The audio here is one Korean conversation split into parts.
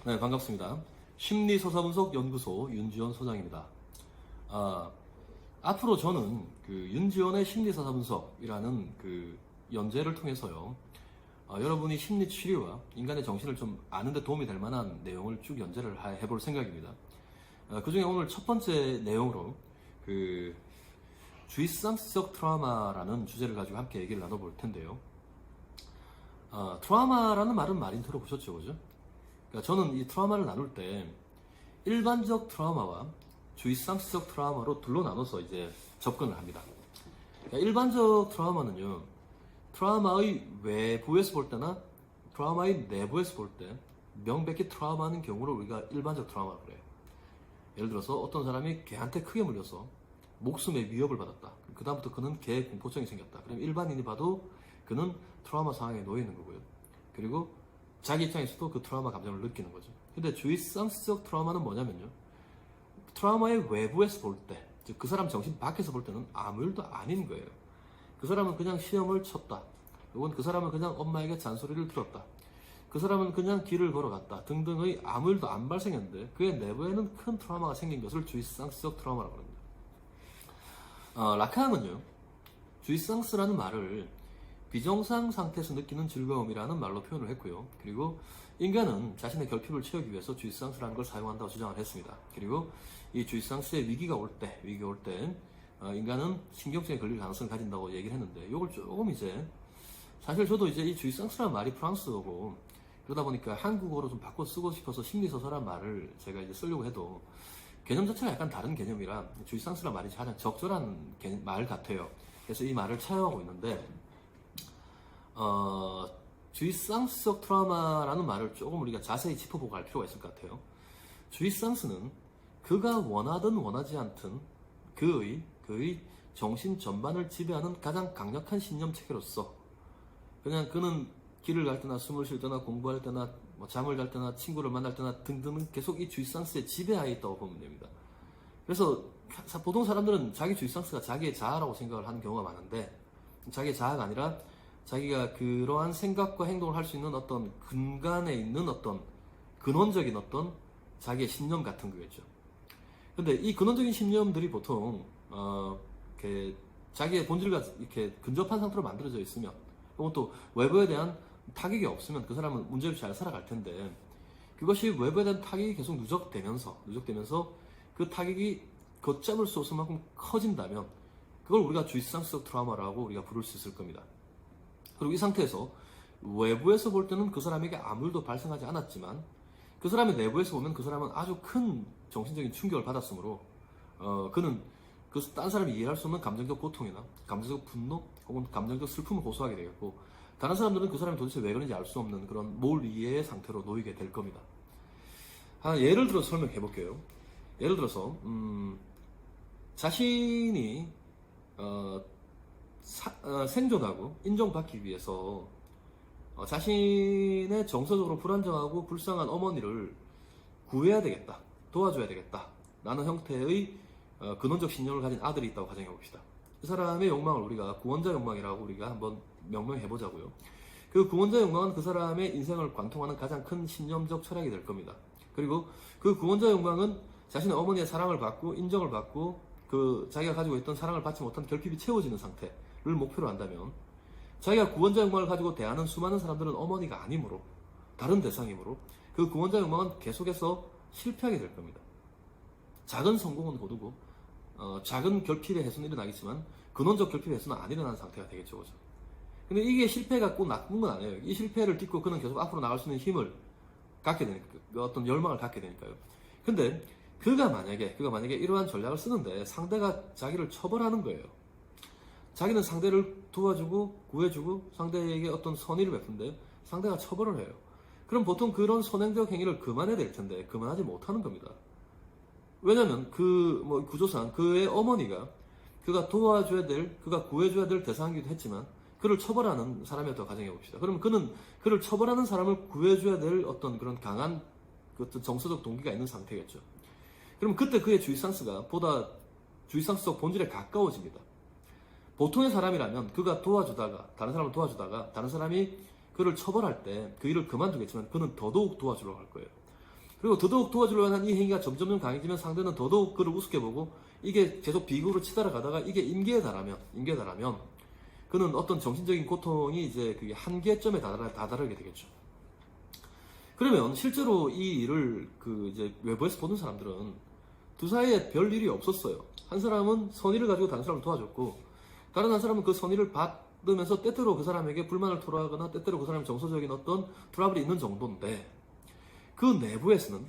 네, 반갑습니다. 심리서사분석연구소 윤지원 소장입니다. 앞으로 저는 그 윤지원의 심리서사분석이라는 그 연재를 통해서요, 여러분이 심리치료와 인간의 정신을 좀 아는데 도움이 될 만한 내용을 쭉 연재를 해볼 생각입니다. 그 중에 오늘 첫 번째 내용으로 그 주의성적 트라우마라는 주제를 가지고 함께 얘기를 나눠볼 텐데요. 트라우마라는 말은 많이 들어보셨죠, 그죠? 그러니까 저는 이 트라우마를 나눌 때 일반적 트라우마와 주의성적 트라우마로 둘로 나눠서 이제 접근을 합니다. 그러니까 일반적 트라우마는요, 트라우마의 외부에서 볼 때나 트라우마의 내부에서 볼 때 명백히 트라우마하는 경우를 우리가 일반적 트라우마라고 그래요. 예를 들어서 어떤 사람이 개한테 크게 물려서 목숨의 위협을 받았다. 그 다음부터 그는 개 공포증이 생겼다. 그럼 일반인이 봐도 그는 트라우마 상황에 놓여 있는 거고요. 그리고 자기 입장에서도 그 트라우마 감정을 느끼는 거죠. 근데 주의성적 트라우마는 뭐냐면요, 트라우마의 외부에서 볼 때, 즉 그 사람 정신 밖에서 볼 때는 아무 일도 아닌 거예요. 그 사람은 그냥 시험을 쳤다, 혹은 그 사람은 그냥 엄마에게 잔소리를 들었다, 그 사람은 그냥 길을 걸어갔다 등등의 아무 일도 안 발생했는데 그의 내부에는 큰 트라우마가 생긴 것을 주의성적 트라우마라고 합니다. 라칸은요, 주의성스라는 말을 비정상 상태에서 느끼는 즐거움이라는 말로 표현을 했고요. 그리고 인간은 자신의 결핍을 채우기 위해서 주의성스라는 걸 사용한다고 주장을 했습니다. 그리고 이 주의성스의 위기가 올 때 인간은 신경증에 걸릴 가능성을 가진다고 얘기를 했는데, 이걸 조금 이제, 사실 저도 이제 이 주의성스라는 말이 프랑스어고 그러다 보니까 한국어로 좀 바꿔 쓰고 싶어서 심리서사라는 말을 제가 이제 쓰려고 해도 개념 자체가 약간 다른 개념이라 주의성스라는 말이 가장 적절한 말 같아요. 그래서 이 말을 차용하고 있는데, 주의성적 트라우마라는 말을 조금 우리가 자세히 짚어보고 갈 필요가 있을 것 같아요. 주의성스는 그가 원하든 원하지 않든 그의 정신 전반을 지배하는 가장 강력한 신념 체계로서, 그냥 그는 길을 갈 때나 숨을 쉴 때나 공부할 때나 뭐 잠을 잘 때나 친구를 만날 때나 등등은 계속 이 주의성스의 지배하에 있다고 보면 됩니다. 그래서 보통 사람들은 자기 주의성스가 자기의 자아라고 생각을 하는 경우가 많은데, 자기의 자아가 아니라 자기가 그러한 생각과 행동을 할 수 있는 어떤 근간에 있는 어떤 근원적인 어떤 자기의 신념 같은 거겠죠. 근데 이 근원적인 신념들이 보통 이렇게 자기의 본질과 이렇게 근접한 상태로 만들어져 있으면, 혹은 또 외부에 대한 타격이 없으면 그 사람은 문제없이 잘 살아갈 텐데, 그것이 외부에 대한 타격이 계속 누적되면서 그 타격이 걷잡을 수 없을 만큼 커진다면 그걸 우리가 주의성적 트라우마라고 우리가 부를 수 있을 겁니다. 그리고 이 상태에서 외부에서 볼 때는 그 사람에게 아무 일도 발생하지 않았지만, 그 사람의 내부에서 보면 그 사람은 아주 큰 정신적인 충격을 받았으므로 그는 그 딴 사람이 이해할 수 없는 감정적 고통이나 감정적 분노 혹은 감정적 슬픔을 호소하게 되겠고, 다른 사람들은 그 사람이 도대체 왜 그런지 알 수 없는 그런 몰이해의 상태로 놓이게 될 겁니다. 예를 들어서 설명해 볼게요. 예를 들어서 자신이 생존하고 인정받기 위해서 자신의 정서적으로 불안정하고 불쌍한 어머니를 구해야 되겠다, 도와줘야 되겠다 라는 형태의 근원적 신념을 가진 아들이 있다고 가정해 봅시다. 그 사람의 욕망을 우리가 구원자 욕망이라고 우리가 한번 명명해 보자고요. 그 구원자 욕망은 그 사람의 인생을 관통하는 가장 큰 신념적 철학이 될 겁니다. 그리고 그 구원자 욕망은 자신의 어머니의 사랑을 받고 인정을 받고 그 자기가 가지고 있던 사랑을 받지 못한 결핍이 채워지는 상태를 목표로 한다면, 자기가 구원자 욕망을 가지고 대하는 수많은 사람들은 어머니가 아니므로 다른 대상이므로 그 구원자 욕망은 계속해서 실패하게 될 겁니다. 작은 성공은 거두고 작은 결핍의 해소는 일어나겠지만 근원적 결핍의 해소는 안 일어나는 상태가 되겠죠, 그죠? 근데 이게 실패가 꼭 나쁜 건 아니에요. 이 실패를 딛고 그는 계속 앞으로 나갈 수 있는 힘을 갖게 되니까, 어떤 열망을 갖게 되니까요. 근데 그가 만약에 이러한 전략을 쓰는데 상대가 자기를 처벌하는 거예요. 자기는 상대를 도와주고 구해주고 상대에게 어떤 선의를 베푼데 상대가 처벌을 해요. 그럼 보통 그런 선행적 행위를 그만해야 될 텐데 그만하지 못하는 겁니다. 왜냐면 구조상 그의 어머니가 그가 도와줘야 될, 그가 구해줘야 될 대상이기도 했지만 그를 처벌하는 사람이었다고 가정해 봅시다. 그러면 그는 그를 처벌하는 사람을 구해줘야 될 어떤 그런 강한 어떤 정서적 동기가 있는 상태겠죠. 그럼 그때 그의 주의성스가 보다 주의성스적 본질에 가까워집니다. 보통의 사람이라면 그가 다른 사람을 도와주다가 다른 사람이 그를 처벌할 때 그 일을 그만두겠지만 그는 더더욱 도와주려고 할 거예요. 그리고 더더욱 도와주려고 하는 이 행위가 점점 강해지면 상대는 더더욱 그를 우습게 보고 이게 계속 비극으로 치달아가다가 이게 임계에 달하면 그는 어떤 정신적인 고통이 이제 그게 한계점에 다다르게 되겠죠. 그러면 실제로 이 일을 그 이제 외부에서 보는 사람들은 두 사이에 별 일이 없었어요. 한 사람은 선의를 가지고 다른 사람을 도와줬고, 다른 한 사람은 그 선의를 받으면서 때때로 그 사람에게 불만을 토로하거나 때때로 그 사람의 정서적인 어떤 트러블이 있는 정도인데, 그 내부에서는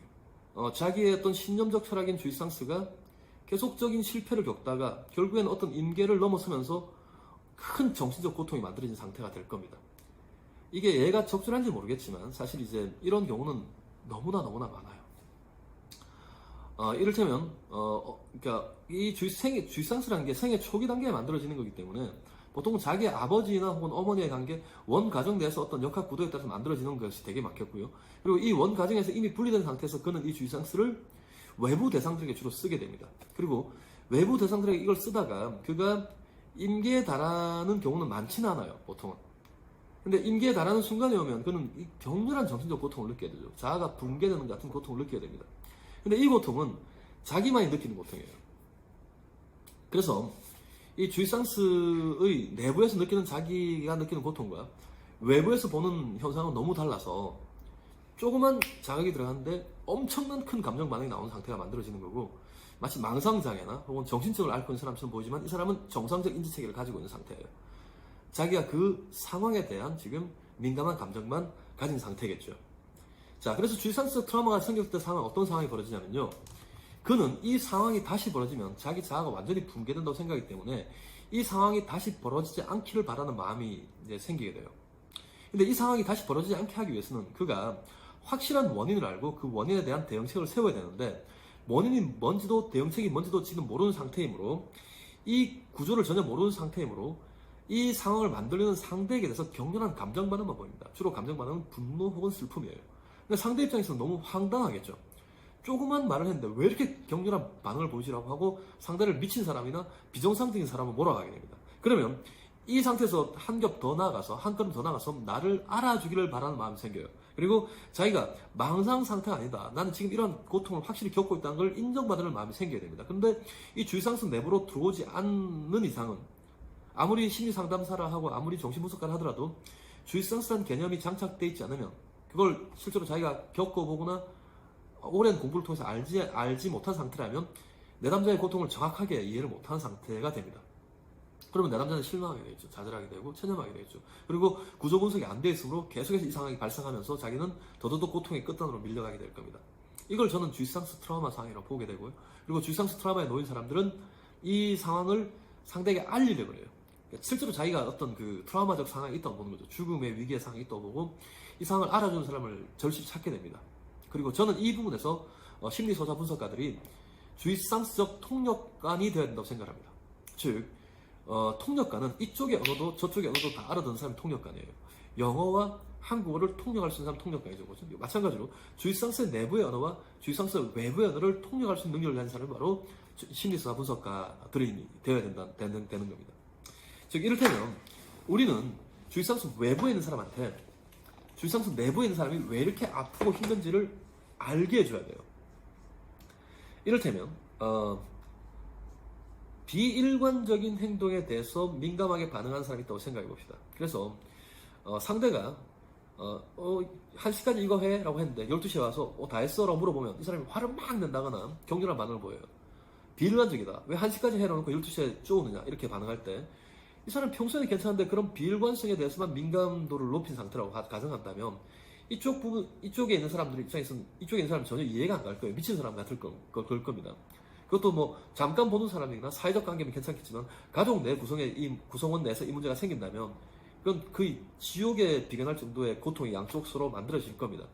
자기의 어떤 신념적 철학인 주이상스가 계속적인 실패를 겪다가 결국에는 어떤 임계를 넘어서면서 큰 정신적 고통이 만들어진 상태가 될 겁니다. 이게 얘가 적절한지 모르겠지만 사실 이제 이런 경우는 너무나 많아요. 이를테면 그러니까 이 주이상스라는 게 생애 초기 단계에 만들어지는 거기 때문에 보통 자기 아버지나 혹은 어머니의 관계 원 가정 내에서 어떤 역학 구도에 따라서 만들어지는 것이 되게 많겠고요. 그리고 이 원 가정에서 이미 분리된 상태에서 그는 이 주이상스를 외부 대상들에게 주로 쓰게 됩니다. 그리고 외부 대상들에게 이걸 쓰다가 그가 임계에 달하는 경우는 많지는 않아요, 보통은. 근데 임계에 달하는 순간에 오면 그는 이 격렬한 정신적 고통을 느끼게 되죠. 자아가 붕괴되는 같은 고통을 느끼게 됩니다. 근데 이 고통은 자기만이 느끼는 고통이에요. 그래서 이 주이상스의 내부에서 느끼는 자기가 느끼는 고통과 외부에서 보는 현상은 너무 달라서 조그만 자극이 들어가는데 엄청난 큰 감정 반응이 나오는 상태가 만들어지는 거고, 마치 망상장애나 혹은 정신증을 앓고 있는 사람처럼 보이지만 이 사람은 정상적 인지체계를 가지고 있는 상태예요. 자기가 그 상황에 대한 지금 민감한 감정만 가진 상태겠죠. 자, 그래서 주이상스 트라우마가 생겼을 때 어떤 상황이 벌어지냐면요. 그는 이 상황이 다시 벌어지면 자기 자아가 완전히 붕괴된다고 생각하기 때문에 이 상황이 다시 벌어지지 않기를 바라는 마음이 이제 생기게 돼요. 근데 이 상황이 다시 벌어지지 않게 하기 위해서는 그가 확실한 원인을 알고 그 원인에 대한 대응책을 세워야 되는데, 원인이 뭔지도 대응책이 뭔지도 지금 모르는 상태이므로, 이 구조를 전혀 모르는 상태이므로 이 상황을 만들려는 상대에게 대해서 격렬한 감정 반응만 보입니다. 주로 감정 반응은 분노 혹은 슬픔이에요. 근데 상대 입장에서는 너무 황당하겠죠. 조그만 말을 했는데 왜 이렇게 격렬한 반응을 보이시라고 하고 상대를 미친 사람이나 비정상적인 사람을 몰아가게 됩니다. 그러면 이 상태에서 한 겹 더 나아가서, 한 걸음 더 나아가서 나를 알아주기를 바라는 마음이 생겨요. 그리고 자기가 망상 상태가 아니다, 나는 지금 이런 고통을 확실히 겪고 있다는 걸 인정받는 마음이 생겨야 됩니다. 근데 이 주이상스 내부로 들어오지 않는 이상은 아무리 심리상담사라 하고 아무리 정신분석가를 하더라도 주이상스라는 개념이 장착되어 있지 않으면, 그걸 실제로 자기가 겪어보거나 오랜 공부를 통해서 알지 못한 상태라면 내담자의 고통을 정확하게 이해를 못한 상태가 됩니다. 그러면 내담자는 실망하게 되겠죠. 좌절하게 되고 체념하게 되겠죠. 그리고 구조 분석이 안 돼 있으므로 계속해서 이 상황이 발생하면서 자기는 더더욱 고통의 끝단으로 밀려가게 될 겁니다. 이걸 저는 주이상스 트라우마 상황이라고 보게 되고요. 그리고 주이상스 트라우마에 놓인 사람들은 이 상황을 상대에게 알리려고 해요. 실제로 자기가 어떤 그 트라우마적 상황이 있다고 보는 거죠. 죽음의 위기의 상황이 있다고 보고 이 상황을 알아주는 사람을 절실히 찾게 됩니다. 그리고 저는 이 부분에서 심리소자 분석가들이 주이상스적 통역관이 되어야 된다고 생각합니다. 즉 통역관은 이쪽의 언어도 저쪽의 언어도 다 알아듣는 사람이 통역관이에요. 영어와 한국어를 통역할 수 있는 사람이 통역관이죠. 마찬가지로 주이상스의 내부의 언어와 주이상스의 외부의 언어를 통역할 수 있는 능력을 가진 사람이 바로 심리소자 분석가들이 되어야 되는 겁니다. 즉 이를테면 우리는 주이상스 외부에 있는 사람한테 주이상스 내부에 있는 사람이 왜 이렇게 아프고 힘든지를 알게 해줘야 돼요. 이를테면 비일관적인 행동에 대해서 민감하게 반응하는 사람이 있다고 생각해 봅시다. 그래서 상대가 1시까지 이거 해? 라고 했는데 12시에 와서 다 했어? 라고 물어보면 이 사람이 화를 막 낸다거나 격렬한 반응을 보여요. 비일관적이다. 왜 1시까지 해놓고 12시에 쪼우느냐? 이렇게 반응할 때 이 사람 평소에는 괜찮은데 그런 비일관성에 대해서만 민감도를 높인 상태라고 가정한다면 이쪽에 있는 사람들 입장에서는 이쪽에 있는 사람은 전혀 이해가 안 갈 거예요. 미친 사람 같을 그럴 겁니다. 그것도 뭐 잠깐 보는 사람이나 사회적 관계면 괜찮겠지만 가족 내 구성원 내에서 이 문제가 생긴다면 그건 거의 지옥에 비견할 정도의 고통이 양쪽 서로 만들어질 겁니다.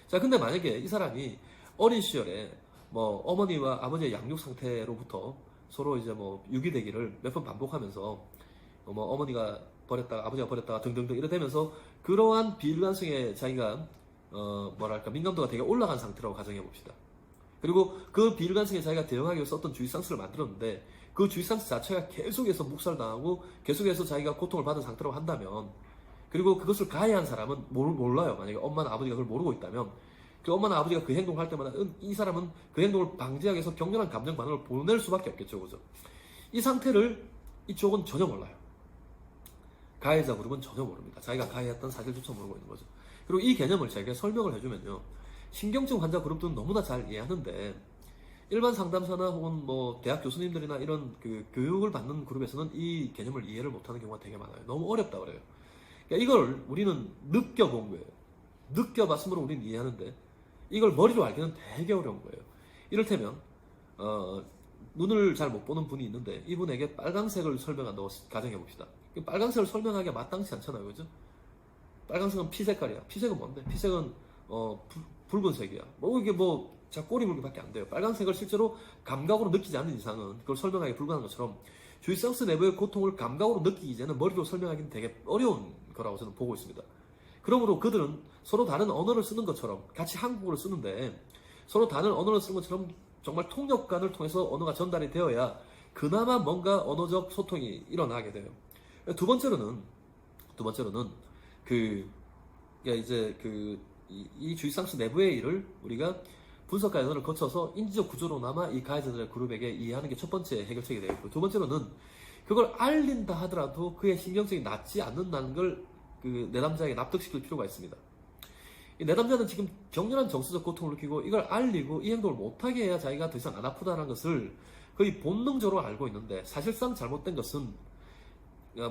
자, 근데 만약에 이 사람이 어린 시절에 뭐 어머니와 아버지의 양육 상태로부터 서로 이제 뭐 유기되기를 몇 번 반복하면서 뭐 어머니가 버렸다가 아버지가 버렸다가 등등등 이래 되면서 그러한 비일관성에 자기가 민감도가 되게 올라간 상태라고 가정해 봅시다. 그리고 그 비일관성에 자기가 대응하기 위해서 어떤 주이상스를 만들었는데 그 주이상스 자체가 계속해서 묵살당하고 계속해서 자기가 고통을 받은 상태라고 한다면, 그리고 그것을 가해한 사람은 몰라요. 만약에 엄마나 아버지가 그걸 모르고 있다면 그 엄마나 아버지가 그 행동을 할 때마다 이 사람은 그 행동을 방지하기 위해서 격렬한 감정 반응을 보낼 수밖에 없겠죠. 그죠? 이 상태를 이쪽은 전혀 몰라요. 가해자 그룹은 전혀 모릅니다. 자기가 가해했던 사실조차 모르고 있는 거죠. 그리고 이 개념을 제가 설명을 해주면요, 신경증 환자 그룹들은 너무나 잘 이해하는데 일반 상담사나 혹은 뭐 대학 교수님들이나 이런 그 교육을 받는 그룹에서는 이 개념을 이해를 못하는 경우가 되게 많아요. 너무 어렵다 그래요. 그러니까 이걸 우리는 느껴본 거예요. 느껴봤으므로 우리는 이해하는데 이걸 머리로 알기는 되게 어려운 거예요. 이를테면 눈을 잘 못 보는 분이 있는데 이분에게 빨강색을 설명한다고 가정해 봅시다. 빨강색을 설명하기가 마땅치 않잖아요, 그죠? 빨강색은 피 색깔이야. 피색은 뭔데? 피색은 붉은색이야. 뭐 이게 뭐 꼬리 붉기밖에 안 돼요. 빨강색을 실제로 감각으로 느끼지 않는 이상은 그걸 설명하기 불가능한 것처럼 주입상스 내부의 고통을 감각으로 느끼기 전에 머리로 설명하기는 되게 어려운 거라고 저는 보고 있습니다. 그러므로 그들은 서로 다른 언어를 쓰는 것처럼 같이 한국어를 쓰는데 서로 다른 언어를 쓰는 것처럼 정말 통역관을 통해서 언어가 전달이 되어야 그나마 뭔가 언어적 소통이 일어나게 돼요. 두 번째로는 이 주입상스 내부의 일을 우리가 분석 과정을 거쳐서 인지적 구조로나마 이 가해자들의 그룹에게 이해하는 게 첫 번째 해결책이 되겠고, 두 번째로는 그걸 알린다 하더라도 그의 신경성이 낫지 않는다는 걸 그 내담자에게 납득시킬 필요가 있습니다. 이 내담자는 지금 격렬한 정서적 고통을 느끼고 이걸 알리고 이 행동을 못하게 해야 자기가 더 이상 안 아프다는 것을 거의 본능적으로 알고 있는데, 사실상 잘못된 것은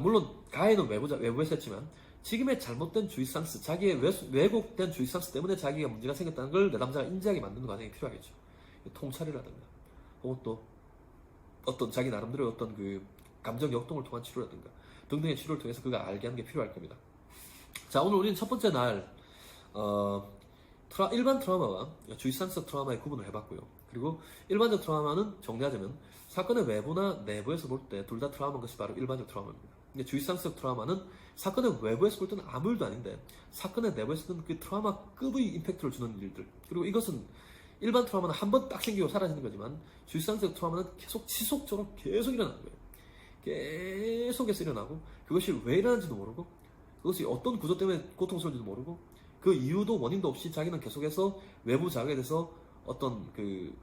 물론 가해는 외부에서 했지만 지금의 잘못된 주입상스, 자기의 왜곡된 주입상스 때문에 자기가 문제가 생겼다는 걸 내담자가 인지하게 만드는 과정이 필요하겠죠. 통찰이라든가 혹은 또 어떤 자기 나름대로 어떤 그 감정 역동을 통한 치료라든가 등등의 치료를 통해서 그가 알게 하는 게 필요할 겁니다. 자, 오늘 우리는 첫 번째 날 일반 트라우마와 주입상스 트라우마의 구분을 해봤고요. 그리고 일반적 트라우마는 정리하자면 사건의 외부나 내부에서 볼 때 둘 다 트라우마인 것이 바로 일반적 트라우마입니다. 근데 주입상스 트라우마는 사건의 외부에서 볼 때는 아무 일도 아닌데 사건의 내부에서는 그 트라우마급의 임팩트를 주는 일들, 그리고 이것은 일반 트라우마는 한 번 딱 생기고 사라지는 거지만 주입상스 트라우마는 계속 지속적으로 계속 일어나는 거예요. 계속해서 일어나고 그것이 왜 일어나는지도 모르고 그것이 어떤 구조 때문에 고통스러운지도 모르고 그 이유도 원인도 없이 자기는 계속해서 외부 자극에 대해서 어떤 그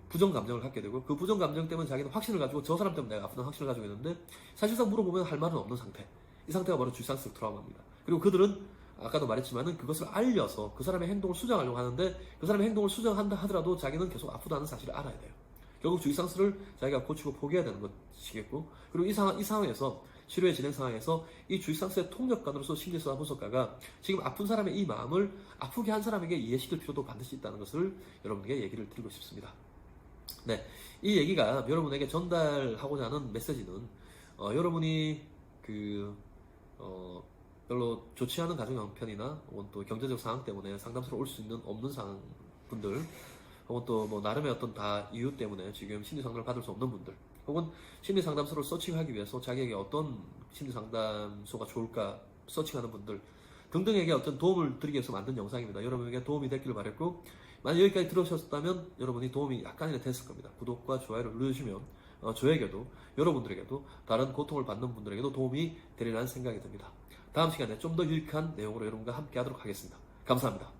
부정 감정을 갖게 되고 그 부정 감정 때문에 자기는 확신을 가지고 저 사람 때문에 내가 아프다는 확신을 가지고 있는데 사실상 물어보면 할 말은 없는 상태. 이 상태가 바로 주입상스 트라우마입니다. 그리고 그들은 아까도 말했지만은 그것을 알려서 그 사람의 행동을 수정하려고 하는데 그 사람의 행동을 수정한다 하더라도 자기는 계속 아프다는 사실을 알아야 돼요. 결국 주입상스를 자기가 고치고 포기해야 되는 것이겠고, 그리고 이 상황에서 치료의 진행 상황에서 이 주입상스의 통역관으로서 심리의사 분석가가 지금 아픈 사람의 이 마음을 아프게 한 사람에게 이해시킬 필요도 반드시 있다는 것을 여러분에게 얘기를 드리고 싶습니다. 네, 이 얘기가 여러분에게 전달하고자 하는 메시지는 여러분이 별로 좋지 않은 가정 형편이나 혹은 또 경제적 상황 때문에 상담소로 올 수 있는 없는 상황 분들, 혹은 또 뭐 나름의 어떤 다 이유 때문에 지금 심리 상담을 받을 수 없는 분들, 혹은 심리 상담소를 서칭하기 위해서 자기에게 어떤 심리 상담소가 좋을까 서칭하는 분들 등등에게 어떤 도움을 드리기 위해서 만든 영상입니다. 여러분에게 도움이 됐기를 바랬고, 만약 여기까지 들으셨다면 여러분이 도움이 약간이라도 됐을 겁니다. 구독과 좋아요를 눌러주시면 저에게도 여러분들에게도 다른 고통을 받는 분들에게도 도움이 되리라는 생각이 듭니다. 다음 시간에 좀 더 유익한 내용으로 여러분과 함께 하도록 하겠습니다. 감사합니다.